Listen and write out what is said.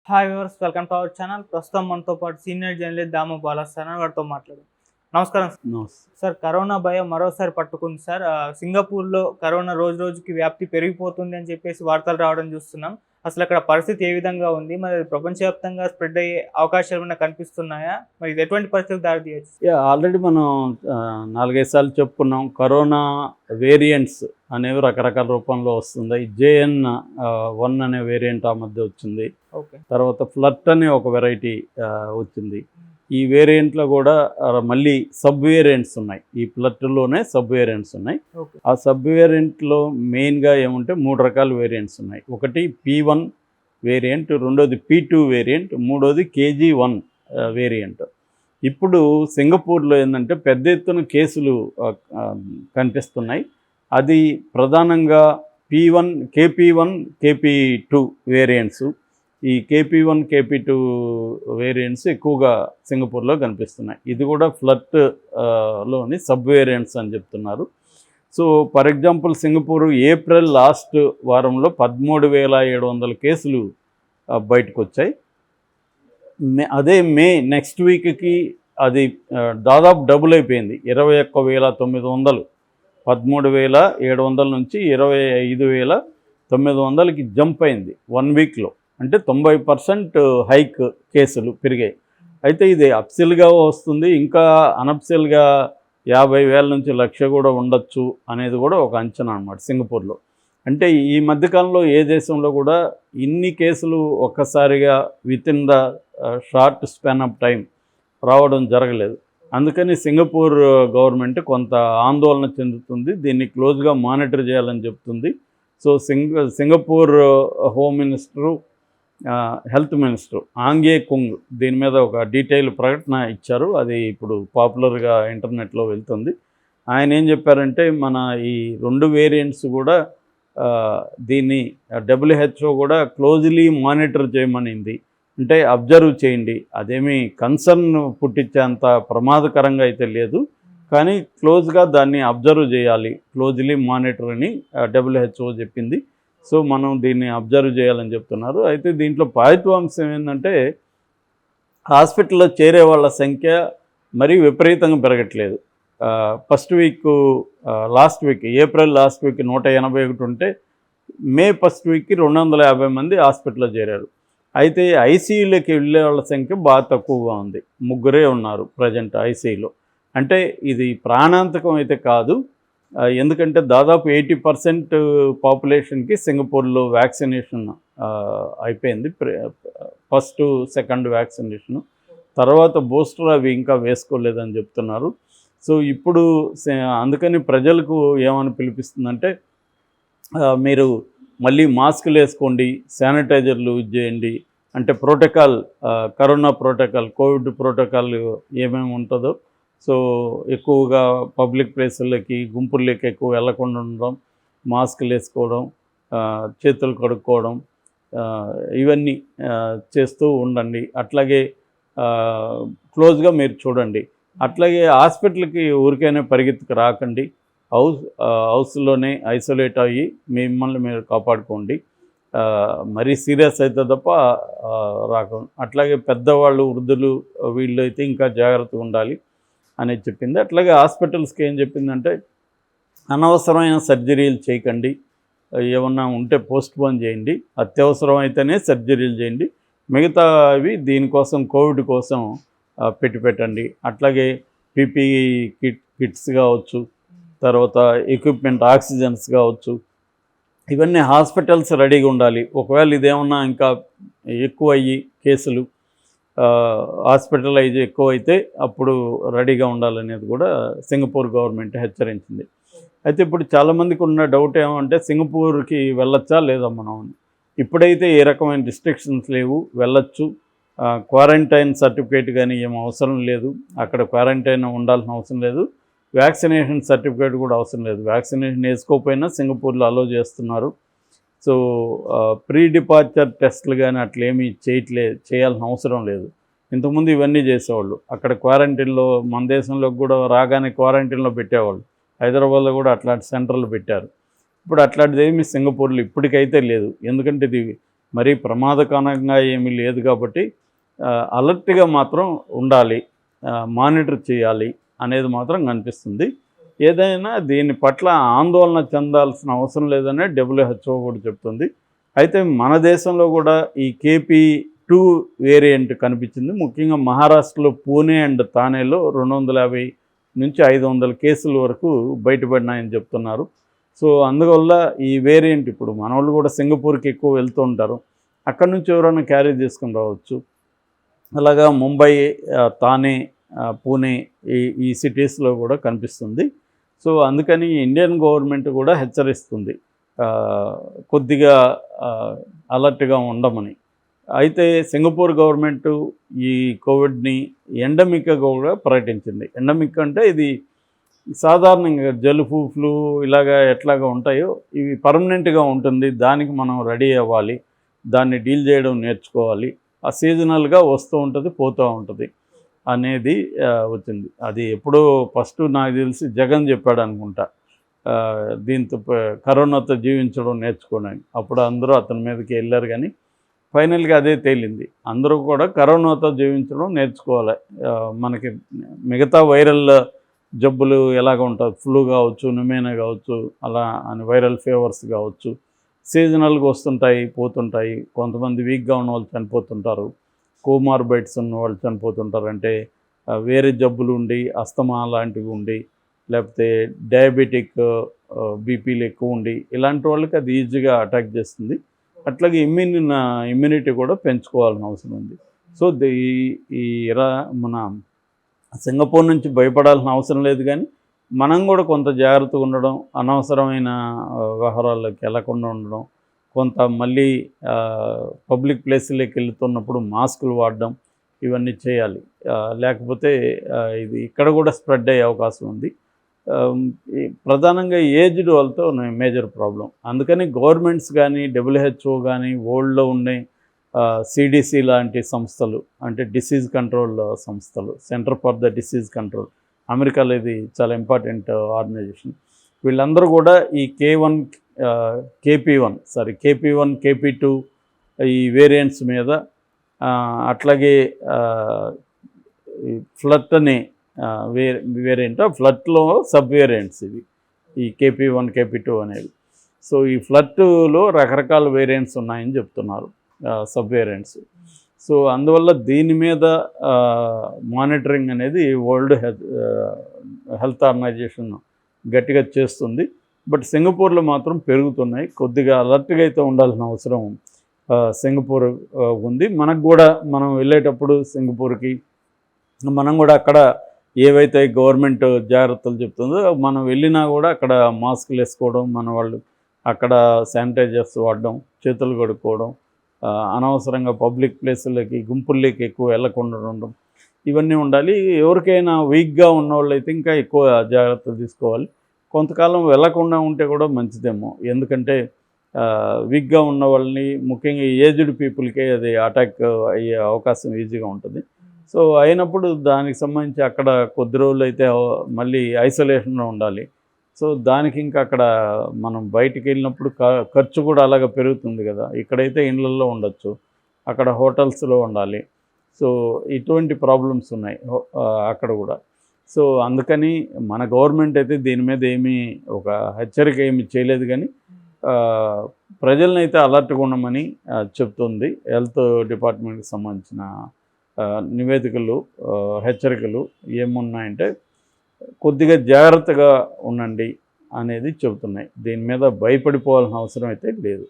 Hi viewers, welcome to our channel. ప్రస్తుతం మనతో పాటు సీనియర్ జర్నలిస్ట్ దాము బాలస్వామి గారితో మాట్లాడారు. నమస్కారం సార్. కరోనా భయం మరోసారి పట్టుకుంది సార్. సింగపూర్లో కరోనా రోజు రోజుకి వ్యాప్తి పెరిగిపోతుంది అని చెప్పేసి వార్తలు రావడం చూస్తున్నాం. అసలు అక్కడ పరిస్థితి ఏ విధంగా ఉంది? మరి ప్రపంచవ్యాప్తంగా స్ప్రెడ్ అయ్యే అవకాశాలు ఏమైనా కనిపిస్తున్నాయా? మరి ఇది ఎటువంటి పరిస్థితులు దారితీయచ్చు? ఆల్రెడీ మనం 4-5 సార్లు చెప్పుకున్నాం. కరోనా వేరియంట్స్ అనేవి రకరకాల రూపంలో వస్తుంది. JN.1 అనే వేరియంట్ ఆ మధ్య వచ్చింది. ఓకే. తర్వాత ఫ్లర్ట్ అనే ఒక వెరైటీ వచ్చింది. ఈ వేరియంట్లో కూడా మళ్ళీ సబ్ వేరియంట్స్ ఉన్నాయి. ఈ ఫ్లర్ట్లోనే సబ్ వేరియంట్స్ ఉన్నాయి. ఓకే. ఆ సబ్ వేరియంట్లో మెయిన్గా ఏమంటే 3 రకాల వేరియంట్స్ ఉన్నాయి. ఒకటి P1 వేరియంట్, రెండోది P2 వేరియంట్, మూడోది KG1 వేరియంట్. ఇప్పుడు సింగపూర్లో ఏంటంటే పెద్ద ఎత్తున కేసులు కనిపిస్తున్నాయి. అది ప్రధానంగా KP1, KP2 వేరియంట్స్. ఈ KP1, KP2 వేరియంట్స్ ఎక్కువగా సింగపూర్లో కనిపిస్తున్నాయి. ఇది కూడా ఫ్లర్ట్ లోని సబ్ వేరియంట్స్ అని చెప్తున్నారు. So for example Singapore April last వారంలో 13,700 కేసులు బయటకు వచ్చాయి. అదే మే నెక్స్ట్ వీక్కి అది దాదాపు డబుల్ అయిపోయింది. 21,900, 13,700 నుంచి 25,900కి జంప్ అయింది 1 వీక్లో. అంటే 90% హైక్ కేసులు పెరిగాయి. అయితే ఇది అప్సెల్గా వస్తుంది, ఇంకా అనప్సెల్గా 50,000 నుంచి 1,00,000 కూడా ఉండొచ్చు అనేది కూడా ఒక అంచనా అన్నమాట సింగపూర్లో. అంటే ఈ మధ్యకాలంలో ఏ దేశంలో కూడా ఇన్ని కేసులు ఒక్కసారిగా within the short span of time రావడం జరగలేదు. అందుకని సింగపూర్ గవర్నమెంట్ కొంత ఆందోళన చెందుతుంది. దీన్ని క్లోజ్గా మానిటర్ చేయాలని చెప్తుంది. So Singapore home minister, health minister Ong Ye Kung దీని మీద ఒక డీటెయిల్ ప్రకటన ఇచ్చారు. అది ఇప్పుడు పాపులర్గా ఇంటర్నెట్లో వెళ్తుంది. ఆయన ఏం చెప్పారంటే మన ఈ 2 వేరియంట్స్ కూడా దీన్ని WHO కూడా క్లోజ్లీ మానిటర్ చేయమనింది. అంటే అబ్జర్వ్ చేయండి, అదేమీ కన్సర్న్ పుట్టించేంత ప్రమాదకరంగా అయితే లేదు, కానీ క్లోజ్గా దాన్ని అబ్జర్వ్ చేయాలి, క్లోజ్లీ మానిటర్ అని WHO చెప్పింది. సో మనం దీన్ని అబ్జర్వ్ చేయాలని చెప్తున్నారు. అయితే దీంట్లో పాజిటివ్ అంశం ఏంటంటే హాస్పిటల్లో చేరే వాళ్ళ సంఖ్య మరీ విపరీతంగా పెరగట్లేదు. Last week April last week 181 ఉంటే మే ఫస్ట్ వీక్కి 250 మంది హాస్పిటల్లో చేరారు. అయితే ఐసీయూలోకి వెళ్ళే వాళ్ళ సంఖ్య బాగా తక్కువగా ఉంది. 3 ఉన్నారు ప్రజెంట్ ఐసీయూలో. అంటే ఇది ప్రాణాంతకం అయితే కాదు, ఎందుకంటే దాదాపు 80% పాపులేషన్కి సింగపూర్లో వ్యాక్సినేషన్ అయిపోయింది. First, second vaccination. తర్వాత బూస్టర్ అవి ఇంకా వేసుకోలేదని చెప్తున్నారు. సో ఇప్పుడు అందుకని ప్రజలకు ఏమని పిలిపిస్తుందంటే మీరు మళ్ళీ మాస్కులు వేసుకోండి, శానిటైజర్లు యూజ్ చేయండి. అంటే protocol, corona protocol, Covid protocol ఏమేమి ఉంటుందో, సో ఎక్కువగా పబ్లిక్ ప్లేసులకి, గుంపుల్లోకి ఎక్కువ వెళ్లకుండా ఉండడం, మాస్కులు వేసుకోవడం, చేతులు కడుక్కోవడం, ఇవన్నీ చేస్తూ ఉండండి. అట్లాగే క్లోజ్గా మీరు చూడండి. అట్లాగే హాస్పిటల్కి ఊరికైనా పరిగెత్తుకు రాకండి. హౌస్లోనే ఐసోలేట్ అయ్యి మిమ్మల్ని మీరు కాపాడుకోండి. మరీ సీరియస్ అయితే తప్ప రాకండి. అట్లాగే పెద్దవాళ్ళు, వృద్ధులు వీళ్ళు అయితే ఇంకా జాగ్రత్తగా ఉండాలి అనేది చెప్పింది. అట్లాగే హాస్పిటల్స్కి ఏం చెప్పిందంటే అనవసరమైన సర్జరీలు చేయకండి, ఏమన్నా ఉంటే పోస్ట్పోన్ చేయండి, అత్యవసరం అయితేనే సర్జరీలు చేయండి, మిగతావి దీనికోసం కోవిడ్ కోసం పెట్టండి. అట్లాగే PPE కిట్స్ కావచ్చు, తర్వాత ఎక్విప్మెంట్, ఆక్సిజన్స్ కావచ్చు, ఇవన్నీ హాస్పిటల్స్ రెడీగా ఉండాలి. ఒకవేళ ఇదేమన్నా ఇంకా ఎక్కువ అయ్యి కేసులు హాస్పిటలైజ్ ఎక్కువైతే అప్పుడు రెడీగా ఉండాలనేది కూడా సింగపూర్ గవర్నమెంట్ హెచ్చరించింది. అయితే ఇప్పుడు చాలామందికి ఉన్న డౌట్ ఏమంటే సింగపూర్కి వెళ్ళొచ్చా లేదా మనం. ఇప్పుడైతే ఏ రకమైన రిస్ట్రిక్షన్స్ లేవు, వెళ్ళొచ్చు. క్వారంటైన్ సర్టిఫికేట్ కానీ ఏం అవసరం లేదు, అక్కడ క్వారంటైన్ ఉండాల్సిన అవసరం లేదు. వ్యాక్సినేషన్ సర్టిఫికేట్ కూడా అవసరం లేదు. వ్యాక్సినేషన్ వేసుకోకపోయినా సింగపూర్లో అలో చేస్తున్నారు. సో ప్రీ డిపార్చర్ టెస్టులు కానీ అట్లేమీ చేయాల్సిన అవసరం లేదు. ఇంతకుముందు ఇవన్నీ చేసేవాళ్ళు. అక్కడ క్వారంటైన్లో, మన దేశంలోకి కూడా రాగానే క్వారంటైన్లో పెట్టేవాళ్ళు. హైదరాబాద్లో కూడా అట్లాంటి సెంటర్లు పెట్టారు. ఇప్పుడు అట్లాంటిది ఏమీ సింగపూర్లో ఇప్పటికైతే లేదు. ఎందుకంటే ఇది మరీ ప్రమాదకరంగా ఏమీ లేదు కాబట్టి అలర్ట్గా మాత్రం ఉండాలి, మానిటర్ చేయాలి అనేది మాత్రం కనిపిస్తుంది. ఏదైనా దీని పట్ల ఆందోళన చెందాల్సిన అవసరం లేదని WHO కూడా చెప్తుంది. అయితే మన దేశంలో కూడా ఈ KP2 వేరియంట్ కనిపించింది. ముఖ్యంగా మహారాష్ట్రలో పూణే అండ్ థానేలో 250 నుంచి 500 కేసుల వరకు బయటపడినాయని చెప్తున్నారు. సో అందువల్ల ఈ వేరియంట్ ఇప్పుడు మన వాళ్ళు కూడా సింగపూర్కి ఎక్కువ వెళ్తూ ఉంటారు, అక్కడ నుంచి ఎవరైనా క్యారీ చేసుకుని రావచ్చు. అలాగా ముంబై, థానే, పూణే ఈ సిటీస్లో కూడా కనిపిస్తుంది. సో అందుకని ఇండియన్ గవర్నమెంట్ కూడా హెచ్చరిస్తుంది కొద్దిగా అలర్ట్గా ఉండమని. అయితే సింగపూర్ గవర్నమెంట్ ఈ కోవిడ్ని ఎండమిక్గా కూడా ప్రకటించింది. ఎండమిక్ అంటే ఇది సాధారణంగా జలుబు, ఫ్లూ ఇలాగా ఎట్లాగా ఉంటాయో ఇవి పర్మనెంట్గా ఉంటుంది, దానికి మనం రెడీ అవ్వాలి, దాన్ని డీల్ చేయడం నేర్చుకోవాలి, ఆ సీజనల్గా వస్తూ ఉంటుంది పోతూ ఉంటుంది అనేది వచ్చింది. అది ఎప్పుడో ఫస్ట్ నాకు తెలిసి జగన్ చెప్పాడు అనుకుంటా, దీంతో కరోనాతో జీవించడం నేర్చుకోవడానికి. అప్పుడు అందరూ అతని మీదకి వెళ్ళారు, కానీ ఫైనల్గా అదే తేలింది, అందరూ కూడా కరోనాతో జీవించడం నేర్చుకోవాలి. మనకి మిగతా వైరల్ జబ్బులు ఎలాగ ఉంటుంది, ఫ్లూ కావచ్చు, న్యూమోనియా కావచ్చు, అలా అని వైరల్ ఫీవర్స్ కావచ్చు, సీజనల్గా వస్తుంటాయి పోతుంటాయి. కొంతమంది వీక్గా ఉన్న వాళ్ళు చనిపోతుంటారు, కోమార్బైడ్స్ ఉన్న వాళ్ళు చనిపోతుంటారు. అంటే వేరే జబ్బులు ఉండి, అస్తమా లాంటివి ఉండి, లేకపోతే డయాబెటిక్ బీపీలు ఎక్కువ ఉండి, ఇలాంటి వాళ్ళకి అది ఈజీగా అటాక్ చేస్తుంది. అట్లాగే ఇమ్యూనిటీ కూడా పెంచుకోవాల్సిన అవసరం ఉంది. సో మన సింగపూర్ నుంచి భయపడాల్సిన అవసరం లేదు, కానీ మనం కూడా కొంత జాగ్రత్తగా ఉండడం, అనవసరమైన వ్యవహారాల్లోకి వెళ్లకుండా ఉండడం, కొంత మళ్ళీ పబ్లిక్ ప్లేస్లోకి వెళ్తున్నప్పుడు మాస్కులు వాడడం, ఇవన్నీ చేయాలి. లేకపోతే ఇది ఇక్కడ కూడా స్ప్రెడ్ అయ్యే అవకాశం ఉంది. ప్రధానంగా ఏజ్డ్ వాళ్ళతో మేజర్ ప్రాబ్లం. అందుకని గవర్నమెంట్స్ కానీ, WHO కానీ, వరల్డ్లో ఉండే CDC లాంటి సంస్థలు, అంటే డిసీజ్ కంట్రోల్ సంస్థలు, centre for the disease control, అమెరికాలో ఇది చాలా ఇంపార్టెంట్ ఆర్గనైజేషన్, వీళ్ళందరూ కూడా ఈ KP1, KP2 ఈ వేరియంట్స్ మీద, అట్లాగే ఫ్లట్ అనే వేరియంట్, ఫ్లట్లో సబ్ వేరియంట్స్ ఇవి, ఈ KP1, KP2 అనేవి. సో ఈ ఫ్లట్లో రకరకాల వేరియంట్స్ ఉన్నాయని చెప్తున్నారు, సబ్ వేరియంట్స్. సో అందువల్ల దీని మీద మానిటరింగ్ అనేది వరల్డ్ హెల్త్ ఆర్గనైజేషన్ గట్టిగా చేస్తుంది. బట్ సింగపూర్లో మాత్రం పెరుగుతున్నాయి. కొద్దిగా అలర్ట్గా అయితే ఉండాల్సిన అవసరం సింగపూర్ ఉంది. మనకు కూడా మనం వెళ్ళేటప్పుడు సింగపూర్కి మనం కూడా అక్కడ ఏవైతే గవర్నమెంట్ జాగ్రత్తలు చెప్తుందో మనం వెళ్ళినా కూడా అక్కడ మాస్కులు వేసుకోవడం, మన వాళ్ళు అక్కడ శానిటైజర్స్ వాడడం, చేతులు కడుక్కోవడం, అనవసరంగా పబ్లిక్ ప్లేసులకి గుంపుల్లోకి ఎక్కువ వెళ్ళకుండా ఉండడం, ఇవన్నీ ఉండాలి. ఎవరికైనా వీక్గా ఉన్న వాళ్ళు అయితే ఇంకా ఎక్కువ జాగ్రత్తలు తీసుకోవాలి. కొంతకాలం వెళ్ళకుండా ఉంటే కూడా మంచిదేమో, ఎందుకంటే వీక్గా ఉన్న వాళ్ళని, ముఖ్యంగా ఏజ్డ్ పీపుల్కే అది అటాక్ అయ్యే అవకాశం ఈజీగా ఉంటుంది. సో అయినప్పుడు దానికి సంబంధించి అక్కడ కొద్ది రోజులు అయితే మళ్ళీ ఐసోలేషన్లో ఉండాలి. సో దానికి ఇంకా అక్కడ మనం బయటికి వెళ్ళినప్పుడు ఖర్చు కూడా అలాగ పెరుగుతుంది కదా. ఇక్కడైతే ఇళ్ళల్లో ఉండొచ్చు, అక్కడ హోటల్స్లో ఉండాలి. సో ఇటువంటి ప్రాబ్లమ్స్ ఉన్నాయి అక్కడ కూడా. సో అందుకని మన గవర్నమెంట్ అయితే దీని మీద ఏమీ ఒక హెచ్చరిక ఏమీ చేయలేదు, కానీ ప్రజలను అయితే అలర్ట్గా ఉండమని చెప్తుంది. హెల్త్ డిపార్ట్మెంట్కి సంబంధించిన నివేదికలు, హెచ్చరికలు ఏమున్నాయంటే కొద్దిగా జాగ్రత్తగా ఉండండి అనేది చెబుతున్నాయి. దీని మీద భయపడిపోవాల్సిన అవసరం అయితే లేదు.